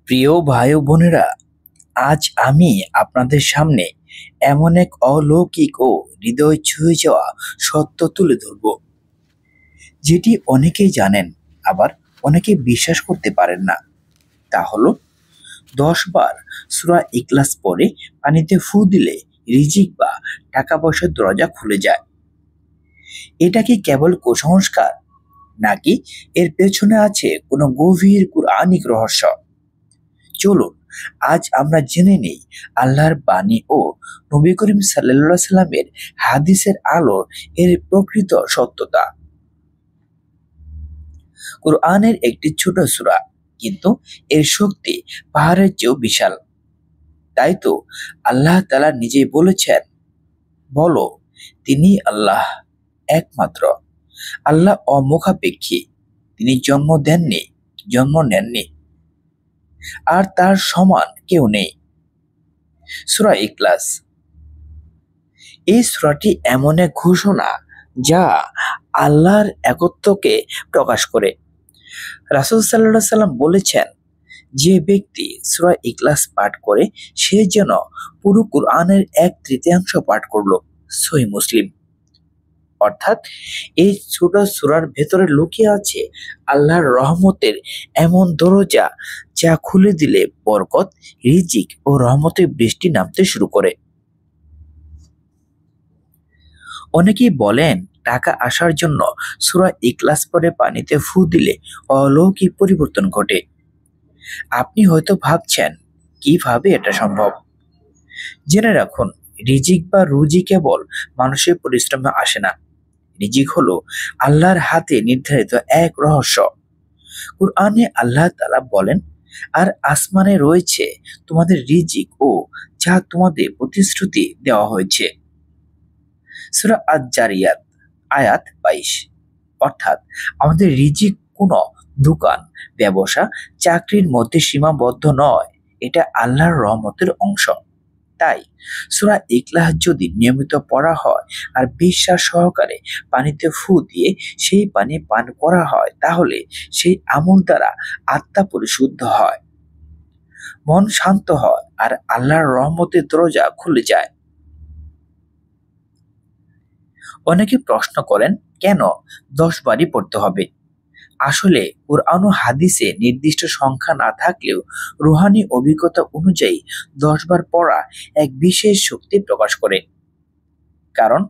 প্রিয় ভাই ও বোনেরা, আজ আমি আপনাদের সামনে এমন এক অলৌকিক ও হৃদয় ছুঁয়ে যাওয়া সত্য তুলে ধরব, যেটি অনেকেই জানেন, আবার অনেকে বিশ্বাস করতে পারেন না। তা হলো 10 বার সূরা ইখলাস পড়ে পানিতে ফু দিলে রিজিক বা টাকা পয়সার দরজা খুলে যায়। এটা কি কেবল কুসংস্কার, নাকি এর পেছনে আছে কোনো গভীর কুরআনিক রহস্য? চলুন আজ আমরা জেনে নেই আল্লাহর বাণী ও নবী করিম সাল্লাল্লাহু আলাইহি সাল্লামের হাদিসের আলো এর প্রকৃত সত্যতা। কুরআনের একটি ছোট সূরা, কিন্তু এর শক্তি পাহাড়ের চেয়েও বিশাল। তাই তো আল্লাহ তাআলা নিজেই বলেছেন, বলো তিনি আল্লাহ, একমাত্র। আল্লাহ অমুখাপেক্ষী, তিনি জন্ম নেননি, আর তার সমান কেউ নেই। সূরা ইখলাস এই সূরাটি এমন এক ঘোষণা যা আল্লাহর একত্বকে প্রকাশ করে। রাসূল সাল্লাল্লাহু আলাইহি সাল্লাম বলেছেন, যে ব্যক্তি সূরা ইখলাস পাঠ করে সে যেন পুরো কুরআনের 1/3 পাঠ করলো। সহিহ মুসলিম। অর্থাৎ এই ছোট সূরার ভেতরে লুকিয়ে আছে আল্লাহর রহমতের এমন দরজা, যা খুলে দিলে বরকত, রিজিক ও রহমতের বৃষ্টি নামতে শুরু করে। অনেকেই বলেন, টাকা আসার জন্য সূরা ইখলাস পড়ে পানিতে ফু দিলে অলৌকিক পরিবর্তন ঘটে। আপনি হয়তো ভাবছেন, কিভাবে এটা সম্ভব? জেনে রাখুন, রিজিক বা রুজি কেবল মানুষের পরিশ্রমে আসে না। রিজিক হলো আল্লাহর হাতে নির্ধারিত এক রহস্য। কুরআনে আল্লাহ তাআলা বলেন, আর আসমানে রয়েছে তোমাদের রিজিক ও যা তোমাদের প্রতিশ্রুতি দেওয়া হয়েছে। সূরা আয-যারিয়াত আয়াত 22। অর্থাৎ আমাদের রিজিক কোনো দোকান, ব্যবসা, চাকরির মধ্যে সীমাবদ্ধ নয়, এটা আল্লাহর রহমতের অংশ। তাই সূরা ইখলাস যদি নিয়মিত পড়া হয় আর বিশ্বাস সহকারে পানিতে ফু দিয়ে সেই পানি পান করা হয়, তাহলে সেই আমল দ্বারা আত্মা পরিশুদ্ধ হয়, মন শান্ত হয় আর আল্লাহর রহমতের দরজা খুলে যায়। অনেকে প্রশ্ন করেন, কেন 10 বারই পড়তে হবে? আসলে কুরআন ও হাদিসে নির্দিষ্ট সংখ্যা না থাকলেও রুহানি অভিজ্ঞতা অনুযায়ী 10 বার পড়া এক বিশেষ শক্তি প্রকাশ করে। কারণ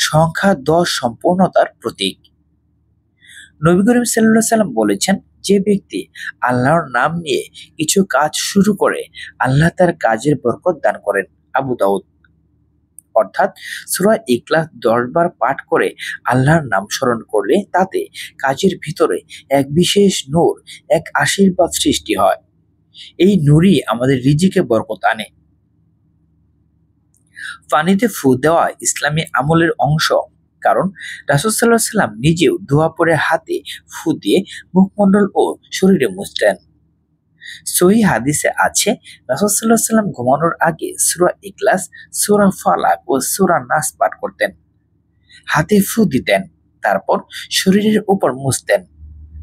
সংখ্যা 10 সম্পূর্ণতার প্রতীক। নবী করিম সাল্লাল্লাহু আলাইহি সাল্লাম বলেছেন, যে ব্যক্তি আল্লাহর নাম নিয়ে কিছু কাজ শুরু করে, আল্লাহ তার কাজের বরকত দান করেন। আবু দাউদ। অর্থাৎ সূরা ইখলাস 10 বার পাঠ করে আল্লাহর নাম স্মরণ করলে তাতে কাজের ভিতরে এক বিশেষ নূর, এক আশীর্বাদ সৃষ্টি হয়। এই নূরই আমাদের রিজিকে বরকত আনে। পানিতে ফু দেওয়া ইসলামী আমলের অংশ, কারণ রাসূল সাল্লাল্লাহু আলাইহি সাল্লাম নিজেও দোয়া পড়ে হাতে ফু দিয়ে মুখমণ্ডল ও শরীরে মুছতেন। সহিহ হাদিসে আছে, রাসূল সাল্লাল্লাহু আলাইহি সাল্লাম ঘুমানোর আগে সূরা ইখলাস, সূরা ফালাক ও সূরা নাস পাঠ করতেন, হাতে ফু দিতেন, তারপর শরীরের উপর মুছতেন।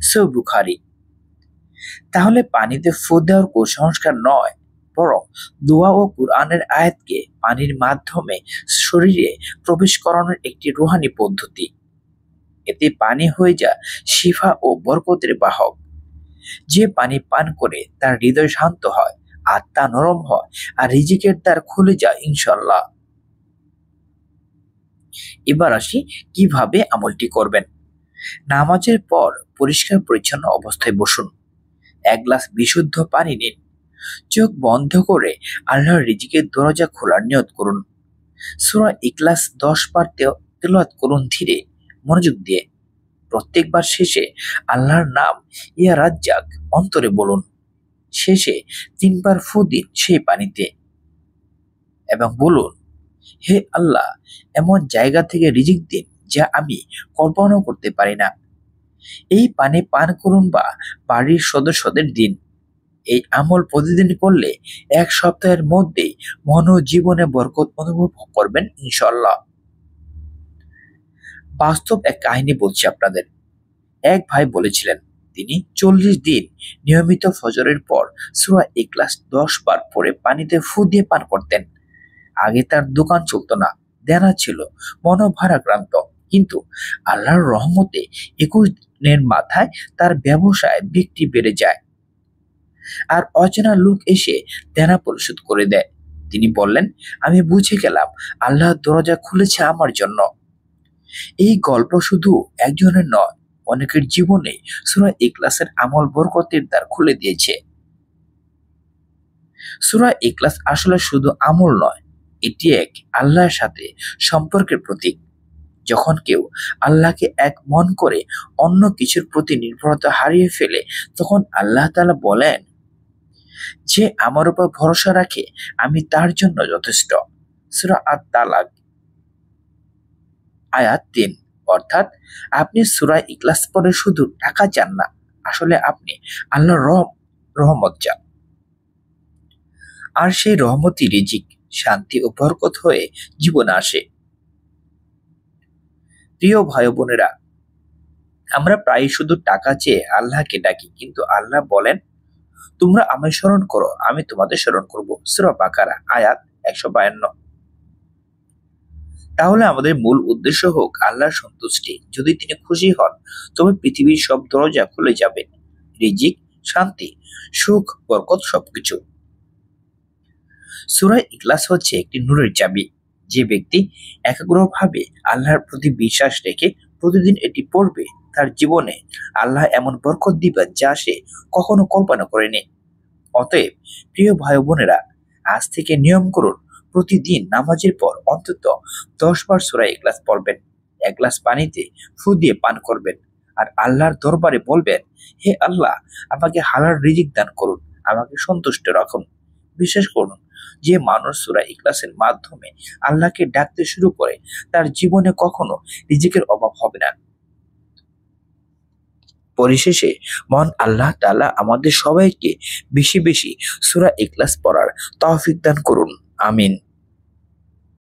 সহিহ বুখারী। তাহলে পানিতে ফু দেওয়ার কুসংস্কার নয়, বরং দোয়া ও কুরআনের আয়াতকে পানির মাধ্যমে শরীরে প্রবেশ করানোর একটি রুহানি পদ্ধতি। এতে পানি হয়ে যায় শিফা ও বরকতের বাহক। যে পানি পান করে তার হৃদয় শান্ত হয়, আত্মা নরম হয় আর রিজিকের দ্বার খুলে যায় ইনশাআল্লাহ। এবার আসি কিভাবে আমলটি করবেন। নামাজের পর পরিষ্কার পরিচ্ছন্ন অবস্থায় বসুন। 1 গ্লাস বিশুদ্ধ পানি নিন। চোখ বন্ধ করে আল্লাহর রিজিকের দরজা খোলার নিয়ত করুন। সূরা ইখলাস 10 বার তেলাওয়াত করুন ধীরে, মনোযোগ দিয়ে। প্রত্যেকবার শেষে আল্লাহর নাম ইয়া রাজ্জাক অন্তরে বলুন। শেষে 3 বার ফু দিন সেই পানিতে এবং বলুন, হে আল্লাহ, এমন জায়গা থেকে রিজিক দিন যা আমি কল্পনাও করতে পারি না। এই পানি পান করুন বা বাড়ির সদস্যদের দিন। এই আমল প্রতিদিন করলে 1 সপ্তাহের মধ্যেই মন ও জীবনে বরকত অনুভব করবেন ইনশাআল্লাহ। বাস্তব এক কাহিনী বলছি আপনাদের। এক ভাই বলেছিলেন, তিনি 40 দিন নিয়মিত ফজরের পর সূরা ইখলাস 10 বার পরে পানিতে ফু দিয়ে পান করতেন। আগে তার দোকান চলতো না, দেনা ছিল, মনোভারাক্রান্ত, কিন্তু আল্লাহর রহমতে 21 দিনের মাথায় তার ব্যবসায় বিক্রি বেড়ে যায় আর অচেনা লোক এসে দেনা পরিশোধ করে দেয়। তিনি বললেন, আমি বুঝে গেলাম আল্লাহর দরজা খুলেছে আমার জন্য। এই গল্প শুধু একজনের নয়, অনেকের জীবনে সূরা ইখলাসের আমল বরকতের দ্বার খুলে দিয়েছে। সূরা ইখলাস আসলে শুধু আমল নয়, এটি এক আল্লাহর সাথে সম্পর্কের প্রতীক। যখন কেউ আল্লাহকে এক মন করে অন্য কিছুর প্রতি নির্ভরতা হারিয়ে ফেলে, তখন আল্লাহ তাআলা বলেন, যে আমার উপর ভরসা রাখে আমি তার জন্য যথেষ্ট। সূরা আত-তালাক আয়াত 3। অর্থাৎ আপনি সূরা ইখলাস পড়ে শুধু টাকা চান না, আসলে আপনি আল্লাহর রহমত চান। আর সেই রহমতই রিজিক, শান্তি ও বরকত হয়ে জীবনে আসে। প্রিয় ভাই বোনেরা, আমরা প্রায় শুধু টাকা চেয়ে আল্লাহকে ডাকি, কিন্তু আল্লাহ বলেন, তোমরা আমায় স্মরণ করো, আমি তোমাদের স্মরণ করব। সূরা বাকারা আয়াত 152। তাহলে আমাদের মূল উদ্দেশ্য হোক আল্লাহর সন্তুষ্টি। যদি তিনি খুশি হন, তবে পৃথিবীর সব দরজা খুলে যাবে, রিজিক, শান্তি, সুখ, বরকত, সবকিছু। সূরা ইখলাস হচ্ছে একটি নূরের চাবি। যে ব্যক্তি একাগ্রভাবে আল্লাহর প্রতি বিশ্বাস রেখে প্রতিদিন এটি পড়বে, তার জীবনে আল্লাহ এমন বরকত দিবেন যা সে কখনো কল্পনা করেনি। অতএব প্রিয় ভাই বোনেরা, আজ থেকে নিয়ম করুন, প্রতিদিন নামাজের পর অন্তত 10 বার সূরা ইখলাস পড়বেন। এক গ্লাস পানিতে ফু দিয়ে পান করবেন আর আল্লাহর দরবারে বলবেন, হে আল্লাহ, আমাকে হালাল রিজিক দান করুন, আমাকে সন্তুষ্ট রাখুন। বিশ্বাস করুন, যে মানুষ সূরা ইখলাসের মাধ্যমে আল্লাহকে ডাকতে শুরু করে, তার জীবনে কখনো রিজিকের অভাব হবে না। পরিশেষে মহান আল্লাহ তাআলা আমাদের সবাইকে বেশি বেশি সূরা ইখলাস পড়ার তৌফিক দান করুন। আমিন।